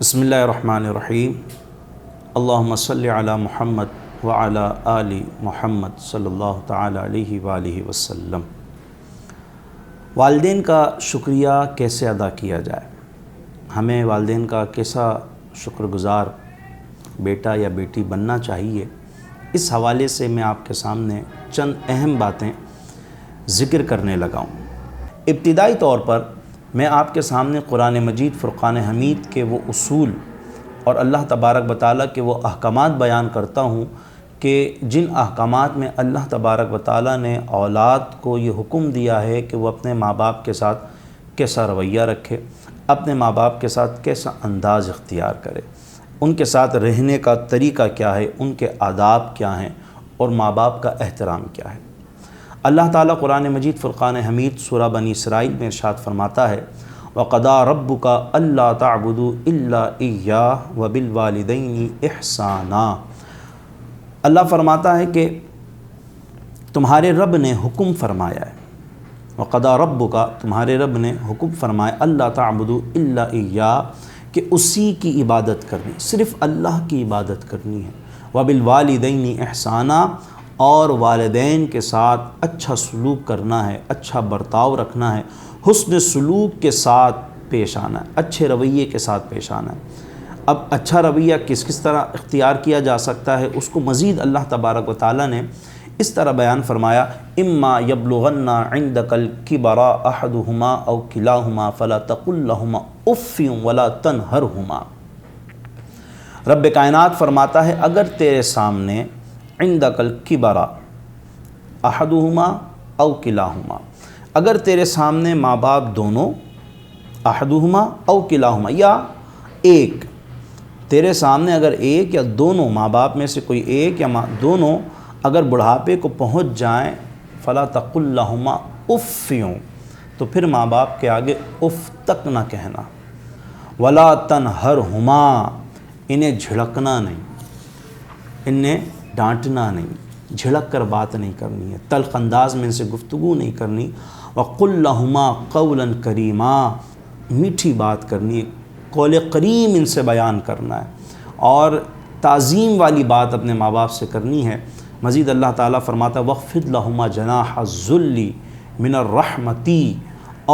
بسم اللہ الرحمن الرحیم اللہم صلی علی محمد وعلی آل محمد صلی اللہ تعالی علیہ وآلہ وسلم۔ والدین کا شکریہ کیسے ادا کیا جائے؟ ہمیں والدین کا کیسا شکر گزار بیٹا یا بیٹی بننا چاہیے، اس حوالے سے میں آپ کے سامنے چند اہم باتیں ذکر کرنے لگا ہوں۔ ابتدائی طور پر میں آپ کے سامنے قرآن مجید فرقان حمید کے وہ اصول اور اللہ تبارک و تعالیٰ کے وہ احکامات بیان کرتا ہوں کہ جن احکامات میں اللہ تبارک و تعالیٰ نے اولاد کو یہ حکم دیا ہے کہ وہ اپنے ماں باپ کے ساتھ کیسا رویہ رکھے، اپنے ماں باپ کے ساتھ کیسا انداز اختیار کرے، ان کے ساتھ رہنے کا طریقہ کیا ہے، ان کے آداب کیا ہیں اور ماں باپ کا احترام کیا ہے۔ اللہ تعالیٰ قرآن مجید فرقان حمید سورہ بنی اسرائیل میں ارشاد فرماتا ہے وَقَضَىٰ رَبُّكَ أَلَّا تَعْبُدُوا إِلَّا إِيَّاهُ وَبِالْوَالِدَيْنِ إِحْسَانًا۔ اللہ فرماتا ہے کہ تمہارے رب نے حکم فرمایا ہے، وَقَضَىٰ رَبُّكَ تمہارے رب نے حکم فرمایا أَلَّا تَعْبُدُوا إِلَّا إِيَّاهُ کہ اسی کی عبادت کرنی، صرف اللہ کی عبادت کرنی ہے، وَبِالْوَالِدَيْنِ إِحْسَانًا اور والدین کے ساتھ اچھا سلوک کرنا ہے، اچھا برتاؤ رکھنا ہے، حسن سلوک کے ساتھ پیش آنا ہے، اچھے رویے کے ساتھ پیش آنا ہے۔ اب اچھا رویہ کس طرح اختیار کیا جا سکتا ہے، اس کو مزید اللہ تبارک و تعالیٰ نے اس طرح بیان فرمایا اما یبلغن عندک الکبر احدہما او کلاہما فلا تقل لہما اف ولا تنہرہما۔ رب کائنات فرماتا ہے اگر تیرے سامنے عندک الکبر احدہما او کلاہما، اگر تیرے سامنے ماں باپ دونوں، احدہما او کلاہما یا ایک، تیرے سامنے اگر ایک یا دونوں ماں باپ میں سے کوئی ایک یا دونوں اگر بڑھاپے کو پہنچ جائیں فلا تقل لہما اف، تو پھر ماں باپ کے آگے اف تک نہ کہنا، ولا تنہرہما انہیں جھڑکنا نہیں، انہیں ڈانٹنا نہیں، جھڑک کر بات نہیں کرنی ہے، تلخ انداز میں ان سے گفتگو نہیں کرنی، وَقُلْ لَهُمَا قَوْلًا كَرِيمًا میٹھی بات کرنی ہے، قول کریم ان سے بیان کرنا ہے اور تعظیم والی بات اپنے ماں باپ سے کرنی ہے۔ مزید اللہ تعالیٰ فرماتا ہے وَخْفِضْ لَهُمَا جَنَاحَ الذُّلِّ مِنَ الرَّحْمَةِ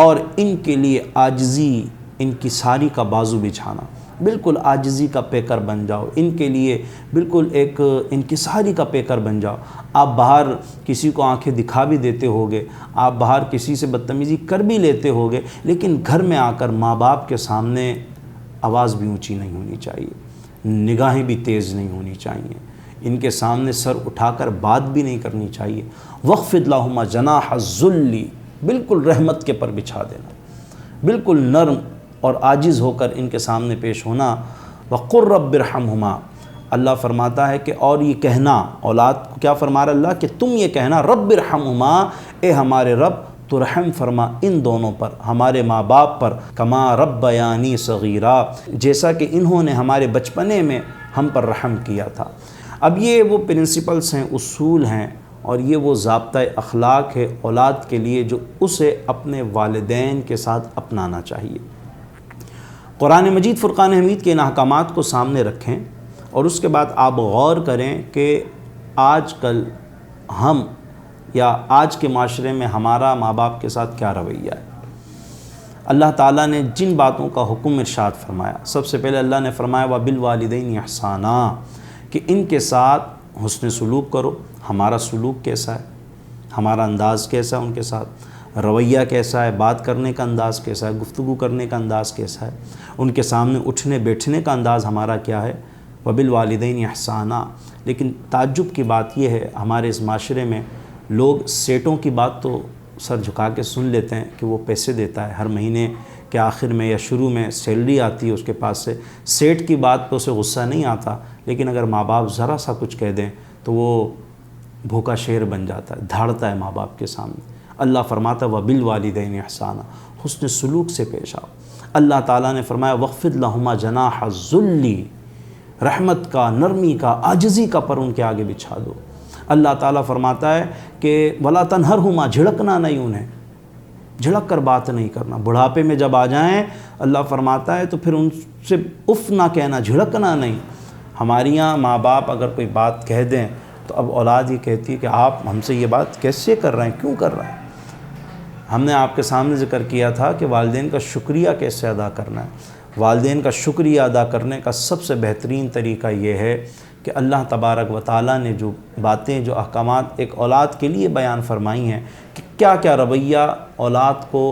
اور ان کے لیے عاجزی، ان کی ساری کا بازو بچھانا، بالکل عاجزی کا پیکر بن جاؤ، ان کے لیے بالکل ایک انکساری کا پیکر بن جاؤ۔ آپ باہر کسی کو آنکھیں دکھا بھی دیتے ہوگے، آپ باہر کسی سے بدتمیزی کر بھی لیتے ہوگے، لیکن گھر میں آ کر ماں باپ کے سامنے آواز بھی اونچی نہیں ہونی چاہیے، نگاہیں بھی تیز نہیں ہونی چاہیے، ان کے سامنے سر اٹھا کر بات بھی نہیں کرنی چاہیے۔ وَخْفِضْ لَهُمَا جَنَاحَ الذُّلِّ بالکل رحمت کے پر بچھا دینا، بالکل نرم اور عاجز ہو کر ان کے سامنے پیش ہونا۔ وَقُلْ رَبِّ ارْحَمْهُمَا اللہ فرماتا ہے کہ اور یہ کہنا، اولاد کو کیا فرما رہا اللہ کہ تم یہ کہنا رب ارحمہما اے ہمارے رب تو رحم فرما ان دونوں پر، ہمارے ماں باپ پر، کما ربیانی صغیرا جیسا کہ انہوں نے ہمارے بچپنے میں ہم پر رحم کیا تھا۔ اب یہ وہ پرنسپلز ہیں، اصول ہیں اور یہ وہ ضابطۂ اخلاق ہے اولاد کے لیے جو اسے اپنے والدین کے ساتھ اپنانا چاہیے۔ قرآن مجید فرقان حمید کے ان احکامات کو سامنے رکھیں اور اس کے بعد آپ غور کریں کہ آج کل ہم یا آج کے معاشرے میں ہمارا ماں باپ کے ساتھ کیا رویہ ہے۔ اللہ تعالیٰ نے جن باتوں کا حکم ارشاد فرمایا، سب سے پہلے اللہ نے فرمایا وَبِالْوَالِدَيْنِ إِحْسَانًا کہ ان کے ساتھ حسن سلوک کرو۔ ہمارا سلوک کیسا ہے، ہمارا انداز کیسا ہے، ان کے ساتھ رویہ کیسا ہے، بات کرنے کا انداز کیسا ہے، گفتگو کرنے کا انداز کیسا ہے، ان کے سامنے اٹھنے بیٹھنے کا انداز ہمارا کیا ہے۔ وَبِالْوَالِدَيْنِ إِحْسَانًا لیکن تعجب کی بات یہ ہے ہمارے اس معاشرے میں لوگ سیٹوں کی بات تو سر جھکا کے سن لیتے ہیں کہ وہ پیسے دیتا ہے، ہر مہینے کے آخر میں یا شروع میں سیلری آتی ہے اس کے پاس سے، سیٹ کی بات پہ اسے غصہ نہیں آتا، لیکن اگر ماں باپ ذرا سا کچھ کہہ دیں تو وہ بھوکا شیر بن جاتا ہے، دھاڑتا ہے ماں باپ کے سامنے۔ اللہ فرماتا ہے وَبِالْوَالِدَيْنِ إِحْسَانًا حسن سلوک سے پیش آؤ۔ اللہ تعالیٰ نے فرمایا وَخْفِضْ لَهُمَا جَنَاحَ الذُّلِّ رحمت کا، نرمی کا، عاجزی کا پر ان کے آگے بچھا دو۔ اللہ تعالیٰ فرماتا ہے کہ وَلَا تَنْهَرْهُمَا جھڑکنا نہیں انہیں، جھڑک کر بات نہیں کرنا. بڑھاپے میں جب آ جائیں اللہ فرماتا ہے تو پھر ان سے اف نہ کہنا، جھڑکنا نہیں. ہمارے یہاں ماں باپ اگر کوئی بات کہہ دیں تو اب اولاد یہ کہتی ہے کہ آپ ہم سے یہ بات کیسے کر رہے ہیں، کیوں کر رہے ہیں. ہم نے آپ کے سامنے ذکر کیا تھا کہ والدین کا شکریہ کیسے ادا کرنا ہے. والدین کا شکریہ ادا کرنے کا سب سے بہترین طریقہ یہ ہے کہ اللہ تبارک و تعالیٰ نے جو باتیں، جو احکامات ایک اولاد کے لیے بیان فرمائی ہیں کہ کیا کیا رویہ اولاد کو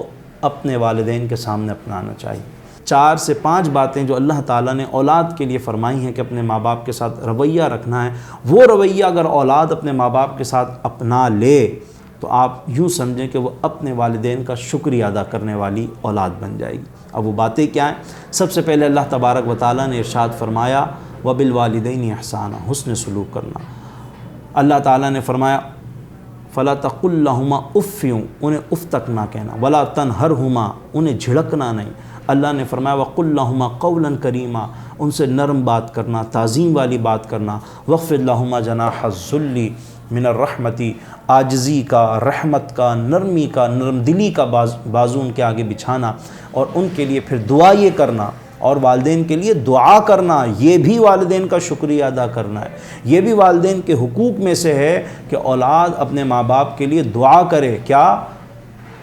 اپنے والدین کے سامنے اپنانا چاہیے. 4 سے 5 باتیں جو اللہ تعالیٰ نے اولاد کے لیے فرمائی ہیں کہ اپنے ماں باپ کے ساتھ رویہ رکھنا ہے. وہ رویہ اگر اولاد اپنے ماں باپ کے ساتھ اپنا لے تو آپ یوں سمجھیں کہ وہ اپنے والدین کا شکریہ ادا کرنے والی اولاد بن جائے گی. اب وہ باتیں کیا ہیں؟ سب سے پہلے اللہ تبارک و تعالیٰ نے ارشاد فرمایا وَبِالْوَالِدَيْنِ إِحْسَانًا، حسن سلوک کرنا. اللہ تعالیٰ نے فرمایا فَلَا تَقُلْ لَهُمَا اُفٍّ، انہیں اف تک نہ کہنا. وَلَا تَنْهَرْهُمَا، انہیں جھڑکنا نہیں. اللہ نے فرمایا وَقُلْ لَهُمَا قَوْلًا كَرِيمًا، ان سے نرم بات کرنا، تعظیم والی بات کرنا. وَاخْفِضْ لَهُمَا جَنَاحَ الذُّلِّ من الرحمتی، عاجزی کا، رحمت کا، نرمی کا، نرم دلی کا بازو ان کے آگے بچھانا. اور ان کے لیے پھر دعا یہ کرنا، اور والدین کے لیے دعا کرنا، یہ بھی والدین کا شکریہ ادا کرنا ہے. یہ بھی والدین کے حقوق میں سے ہے کہ اولاد اپنے ماں باپ کے لیے دعا کرے. کیا؟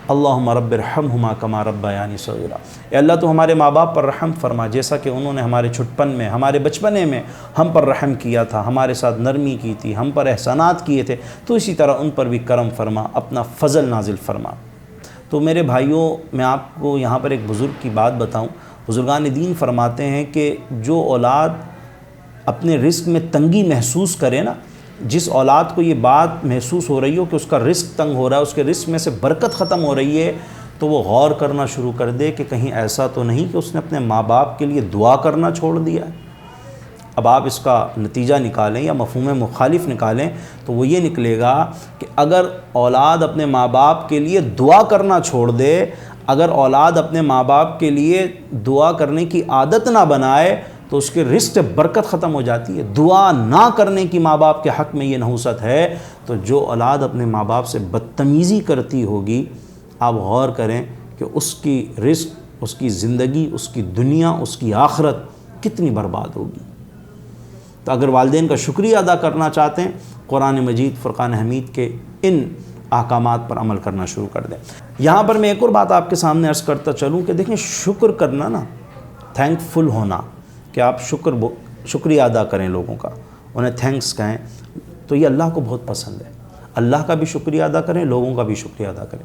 اللہم رب ارحمہما کما ربیانی صغیرا، اے اللہ تو ہمارے ماں باپ پر رحم فرما، جیسا کہ انہوں نے ہمارے چھٹپن میں، ہمارے بچپنے میں ہم پر رحم کیا تھا، ہمارے ساتھ نرمی کی تھی، ہم پر احسانات کیے تھے، تو اسی طرح ان پر بھی کرم فرما، اپنا فضل نازل فرما. تو میرے بھائیوں، میں آپ کو یہاں پر ایک بزرگ کی بات بتاؤں. بزرگان دین فرماتے ہیں کہ جو اولاد اپنے رزق میں تنگی محسوس کرے نا، جس اولاد کو یہ بات محسوس ہو رہی ہو کہ اس کا رزق تنگ ہو رہا ہے، اس کے رزق میں سے برکت ختم ہو رہی ہے، تو وہ غور کرنا شروع کر دے کہ کہیں ایسا تو نہیں کہ اس نے اپنے ماں باپ کے لیے دعا کرنا چھوڑ دیا ہے. اب آپ اس کا نتیجہ نکالیں یا مفہوم مخالف نکالیں تو وہ یہ نکلے گا کہ اگر اولاد اپنے ماں باپ کے لیے دعا کرنا چھوڑ دے، اگر اولاد اپنے ماں باپ کے لیے دعا کرنے کی عادت نہ بنائے تو اس کے رزق سے برکت ختم ہو جاتی ہے. دعا نہ کرنے کی ماں باپ کے حق میں یہ نحوست ہے. تو جو اولاد اپنے ماں باپ سے بدتمیزی کرتی ہوگی، آپ غور کریں کہ اس کی رزق، اس کی زندگی، اس کی دنیا، اس کی آخرت کتنی برباد ہوگی. تو اگر والدین کا شکریہ ادا کرنا چاہتے ہیں، قرآن مجید فرقان حمید کے ان احکامات پر عمل کرنا شروع کر دیں. یہاں پر میں ایک اور بات آپ کے سامنے عرض کرتا چلوں کہ دیکھیں، شکر کرنا نا، تھینک فل ہونا، کہ آپ شکریہ ادا کریں لوگوں کا، انہیں تھینکس کہیں، تو یہ اللہ کو بہت پسند ہے. اللہ کا بھی شکریہ ادا کریں، لوگوں کا بھی شکریہ ادا کریں.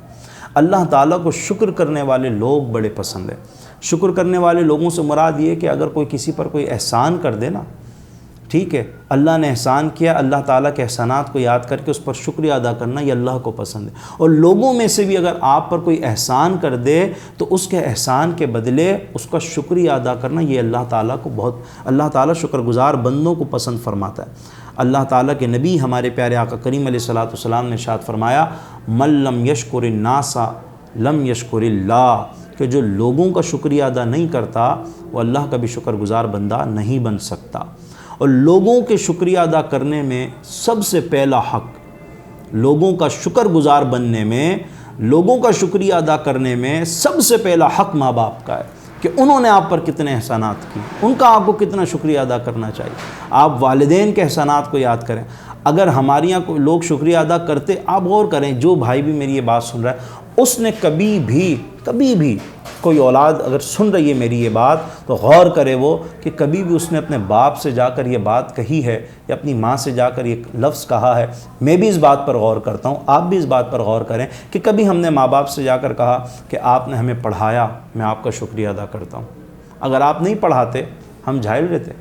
اللہ تعالیٰ کو شکر کرنے والے لوگ بڑے پسند ہیں. شکر کرنے والے لوگوں سے مراد یہ کہ اگر کوئی کسی پر کوئی احسان کر دے نا، ٹھیک ہے، اللہ نے احسان کیا، اللہ تعالیٰ کے احسانات کو یاد کر کے اس پر شکریہ ادا کرنا، یہ اللہ کو پسند ہے. اور لوگوں میں سے بھی اگر آپ پر کوئی احسان کر دے تو اس کے احسان کے بدلے اس کا شکریہ ادا کرنا، یہ اللہ تعالیٰ کو اللہ تعالیٰ شکر گزار بندوں کو پسند فرماتا ہے. اللہ تعالیٰ کے نبی ہمارے پیارے آقا کریم علیہ الصلوۃ والسلام نے ارشاد فرمایا من لم یشکر الناس لم یشکر اللہ، کہ جو لوگوں کا شکریہ ادا نہیں کرتا وہ اللہ کا بھی شکر گزار بندہ نہیں بن سکتا. اور لوگوں کے شکریہ ادا کرنے میں سب سے پہلا حق، لوگوں کا شکر گزار بننے میں، لوگوں کا شکریہ ادا کرنے میں سب سے پہلا حق ماں باپ کا ہے کہ انہوں نے آپ پر کتنے احسانات کیے، ان کا آپ کو کتنا شکریہ ادا کرنا چاہیے. آپ والدین کے احسانات کو یاد کریں. اگر ہمارے یہاں کوئی لوگ شکریہ ادا کرتے، آپ غور کریں، جو بھائی بھی میری یہ بات سن رہا ہے، اس نے کبھی بھی کوئی اولاد اگر سن رہی ہے میری یہ بات تو غور کرے وہ کہ کبھی بھی اس نے اپنے باپ سے جا کر یہ بات کہی ہے یا اپنی ماں سے جا کر یہ لفظ کہا ہے. میں بھی اس بات پر غور کرتا ہوں، آپ بھی اس بات پر غور کریں کہ کبھی ہم نے ماں باپ سے جا کر کہا کہ آپ نے ہمیں پڑھایا، میں آپ کا شکریہ ادا کرتا ہوں. اگر آپ نہیں پڑھاتے ہم جاہل رہتے.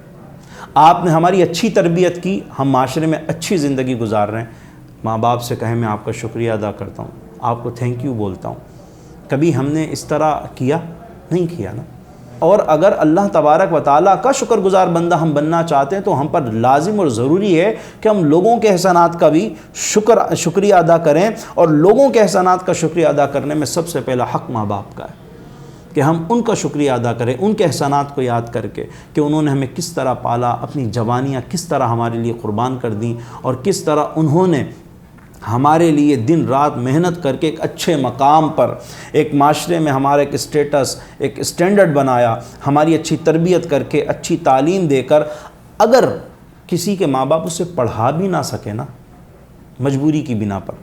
آپ نے ہماری اچھی تربیت کی، ہم معاشرے میں اچھی زندگی گزار رہے ہیں. ماں باپ سے کہیں میں آپ کا شکریہ ادا کرتا ہوں، آپ کو تھینک یو بولتا ہوں. کبھی ہم نے اس طرح کیا؟ نہیں کیا نا. اور اگر اللہ تبارک و تعالیٰ کا شکر گزار بندہ ہم بننا چاہتے ہیں تو ہم پر لازم اور ضروری ہے کہ ہم لوگوں کے احسانات کا بھی شکریہ ادا کریں. اور لوگوں کے احسانات کا شکریہ ادا کرنے میں سب سے پہلا حق ماں باپ کا ہے کہ ہم ان کا شکریہ ادا کریں، ان کے احسانات کو یاد کر کے کہ انہوں نے ہمیں کس طرح پالا، اپنی جوانیاں کس طرح ہمارے لیے قربان کر دیں، اور کس طرح انہوں نے ہمارے لیے دن رات محنت کر کے ایک اچھے مقام پر، ایک معاشرے میں ہمارا ایک اسٹیٹس، ایک اسٹینڈرڈ بنایا، ہماری اچھی تربیت کر کے، اچھی تعلیم دے کر، اگر کسی کے ماں باپ اسے پڑھا بھی نہ سکے نا، مجبوری کی بنا پر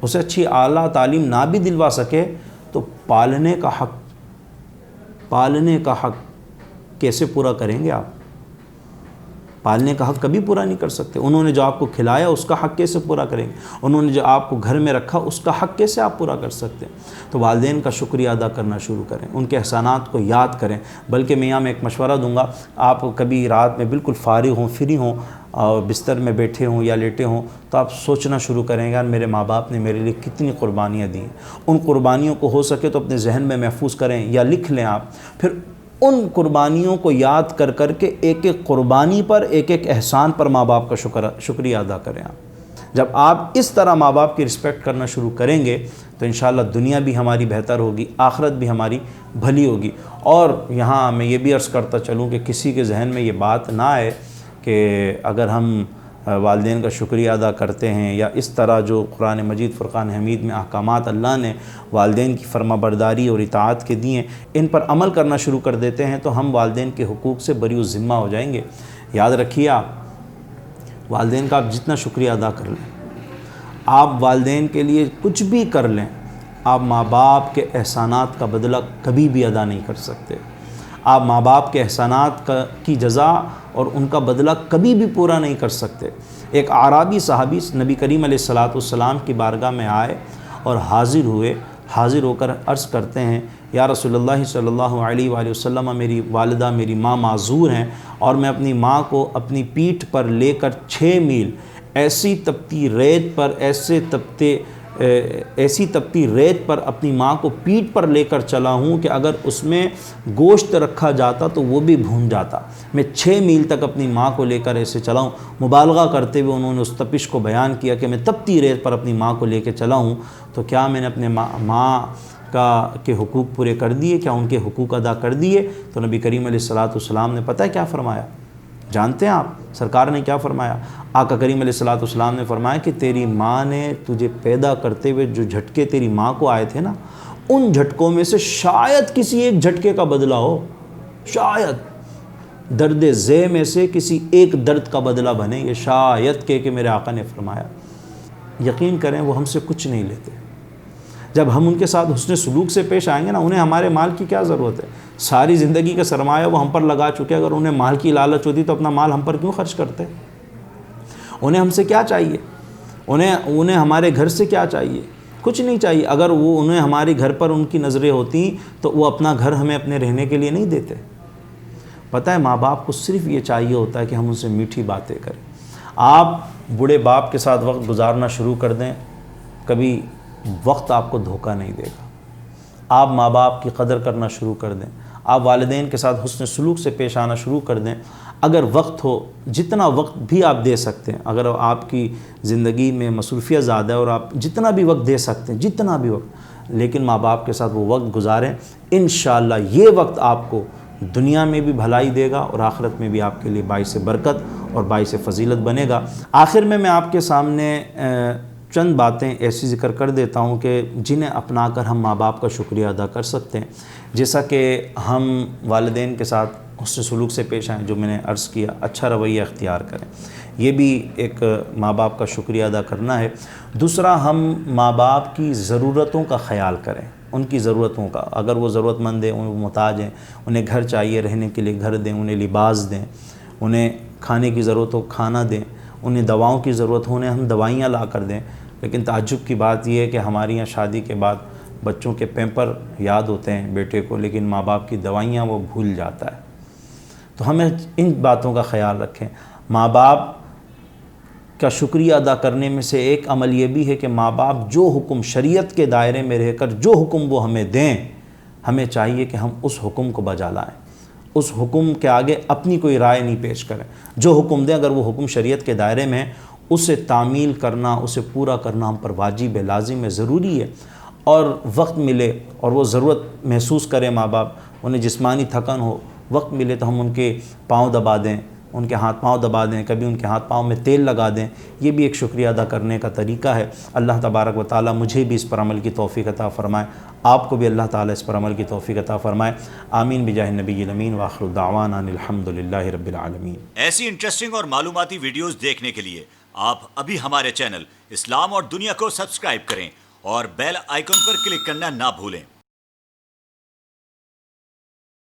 اسے اچھی اعلیٰ تعلیم نہ بھی دلوا سکے، تو پالنے کا حق کیسے پورا کریں گے آپ؟ پالنے کا حق کبھی پورا نہیں کر سکتے۔ انہوں نے جو آپ کو کھلایا اس کا حق کیسے پورا کریں گے؟ انہوں نے جو آپ کو گھر میں رکھا اس کا حق کیسے آپ پورا کر سکتے ہیں؟ تو والدین کا شکریہ ادا کرنا شروع کریں، ان کے احسانات کو یاد کریں۔ بلکہ میں یہاں میں ایک مشورہ دوں گا، آپ کبھی رات میں بالکل فارغ ہوں، فری ہوں، اور بستر میں بیٹھے ہوں یا لیٹے ہوں، تو آپ سوچنا شروع کریں گے، یار میرے ماں باپ نے میرے لیے کتنی قربانیاں دی ہیں۔ ان قربانیوں کو ہو سکے تو اپنے ذہن میں محفوظ کریں یا لکھ لیں آپ، پھر ان قربانیوں کو یاد کر کر کے ایک ایک قربانی پر، ایک ایک احسان پر ماں باپ کا شکریہ ادا کریں آپ۔ جب آپ اس طرح ماں باپ کی رسپیکٹ کرنا شروع کریں گے تو انشاءاللہ دنیا بھی ہماری بہتر ہوگی، آخرت بھی ہماری بھلی ہوگی۔ اور یہاں میں یہ بھی عرض کرتا چلوں کہ کسی کے ذہن میں یہ بات نہ آئے کہ اگر ہم والدین کا شکریہ ادا کرتے ہیں یا اس طرح جو قرآن مجید فرقان حمید میں احکامات اللہ نے والدین کی فرما برداری اور اطاعت کے دیے ان پر عمل کرنا شروع کر دیتے ہیں تو ہم والدین کے حقوق سے بری الذمہ ہو جائیں گے۔ یاد رکھیے، آپ والدین کا آپ جتنا شکریہ ادا کر لیں، آپ والدین کے لیے کچھ بھی کر لیں، آپ ماں باپ کے احسانات کا بدلہ کبھی بھی ادا نہیں کر سکتے۔ آپ ماں باپ کے احسانات کی جزا اور ان کا بدلہ کبھی بھی پورا نہیں کر سکتے۔ ایک اعرابی صحابی نبی کریم علیہ السلام کی بارگاہ میں آئے اور حاضر ہو کر عرض کرتے ہیں، یا رسول اللہ صلی اللہ علیہ وآلہ وسلم، میری والدہ، میری ماں معذور ہیں، اور میں اپنی ماں کو اپنی پیٹھ پر لے کر 6 میل ایسی تپتی ریت پر اپنی ماں کو پیٹھ پر لے کر چلا ہوں کہ اگر اس میں گوشت رکھا جاتا تو وہ بھی بھون جاتا۔ میں 6 میل تک اپنی ماں کو لے کر ایسے چلا ہوں۔ مبالغہ کرتے ہوئے انہوں نے اس تپش کو بیان کیا کہ میں تپتی ریت پر اپنی ماں کو لے کے چلا ہوں، تو کیا میں نے اپنے ماں کے حقوق پورے کر دیے؟ کیا ان کے حقوق ادا کر دیے؟ تو نبی کریم علیہ السلام نے پتہ ہے کیا فرمایا؟ جانتے ہیں آپ سرکار نے کیا فرمایا؟ آقا کریم علیہ السلام نے فرمایا کہ تیری ماں نے تجھے پیدا کرتے ہوئے جو جھٹکے تیری ماں کو آئے تھے نا، ان جھٹکوں میں سے شاید کسی ایک جھٹکے کا بدلہ ہو، شاید درد ذہ میں سے کسی ایک درد کا بدلہ بنے، یہ شاید کہ میرے آقا نے فرمایا۔ یقین کریں وہ ہم سے کچھ نہیں لیتے۔ جب ہم ان کے ساتھ حسن سلوک سے پیش آئیں گے نا، انہیں ہمارے مال کی کیا ضرورت ہے؟ ساری زندگی کا سرمایہ وہ ہم پر لگا چکے، اگر انہیں مال کی لالچ ہوتی تو اپنا مال ہم پر کیوں خرچ کرتے؟ انہیں ہم سے کیا چاہیے؟ انہیں ہمارے گھر سے کیا چاہیے؟ کچھ نہیں چاہیے۔ اگر انہیں ہمارے گھر پر ان کی نظریں ہوتی تو وہ اپنا گھر ہمیں اپنے رہنے کے لیے نہیں دیتے۔ پتہ ہے ماں باپ کو صرف یہ چاہیے ہوتا ہے کہ ہم ان سے میٹھی باتیں کریں۔ آپ بوڑھے باپ کے ساتھ وقت گزارنا شروع کر دیں، کبھی وقت آپ کو دھوکہ نہیں دے گا۔ آپ ماں باپ کی قدر کرنا شروع کر دیں، آپ والدین کے ساتھ حسن سلوک سے پیش آنا شروع کر دیں۔ اگر وقت ہو، جتنا وقت بھی آپ دے سکتے ہیں، اگر آپ کی زندگی میں مصروفیت زیادہ ہے اور آپ جتنا بھی وقت دے سکتے ہیں، جتنا بھی وقت، لیکن ماں باپ کے ساتھ وہ وقت گزاریں۔ انشاءاللہ یہ وقت آپ کو دنیا میں بھی بھلائی دے گا اور آخرت میں بھی آپ کے لیے باعث برکت اور باعث فضیلت بنے گا۔ آخر میں آپ کے سامنے چند باتیں ایسی ذکر کر دیتا ہوں کہ جنہیں اپنا کر ہم ماں باپ کا شکریہ ادا کر سکتے ہیں۔ جیسا کہ ہم والدین کے ساتھ حسن سلوک سے پیش آئیں، جو میں نے عرض کیا، اچھا رویہ اختیار کریں، یہ بھی ایک ماں باپ کا شکریہ ادا کرنا ہے۔ دوسرا، ہم ماں باپ کی ضرورتوں کا خیال کریں، ان کی ضرورتوں کا، اگر وہ ضرورت مند ہیں، وہ محتاج ہیں، انہیں گھر چاہیے، رہنے کے لیے گھر دیں، انہیں لباس دیں، انہیں کھانے کی ضرورت ہو کھانا دیں، انہیں دواؤں کی ضرورت ہونے ہم دوائیاں لا کر دیں۔ لیکن تعجب کی بات یہ ہے کہ ہماری یہاں شادی کے بعد بچوں کے پیمپر یاد ہوتے ہیں بیٹے کو، لیکن ماں باپ کی دوائیاں وہ بھول جاتا ہے۔ تو ہمیں ان باتوں کا خیال رکھیں۔ ماں باپ کا شکریہ ادا کرنے میں سے ایک عمل یہ بھی ہے کہ ماں باپ جو حکم شریعت کے دائرے میں رہ کر جو حکم وہ ہمیں دیں، ہمیں چاہیے کہ ہم اس حکم کو بجا لائیں، اس حکم کے آگے اپنی کوئی رائے نہیں پیش کریں۔ جو حکم دیں، اگر وہ حکم شریعت کے دائرے میں ہے، اسے تعمیل کرنا، اسے پورا کرنا ہم پر واجب ہے، لازم ہے، ضروری ہے۔ اور وقت ملے اور وہ ضرورت محسوس کریں ماں باپ، انہیں جسمانی تھکن ہو، وقت ملے تو ہم ان کے پاؤں دبا دیں، ان کے ہاتھ پاؤں دبا دیں، کبھی ان کے ہاتھ پاؤں میں تیل لگا دیں، یہ بھی ایک شکریہ ادا کرنے کا طریقہ ہے۔ اللہ تبارک و تعالیٰ مجھے بھی اس پر عمل کی توفیق عطا فرمائے، آپ کو بھی اللہ تعالیٰ اس پر عمل کی توفیق عطا فرمائے۔ آمین بجاہ النبی الامین، وآخر دعوانا ان الحمد للہ رب العالمین۔ ایسی انٹرسٹنگ اور معلوماتی ویڈیوز دیکھنے کے لیے آپ ابھی ہمارے چینل اسلام اور دنیا کو سبسکرائب کریں اور بیل آئیکن پر کلک کرنا نہ بھولیں۔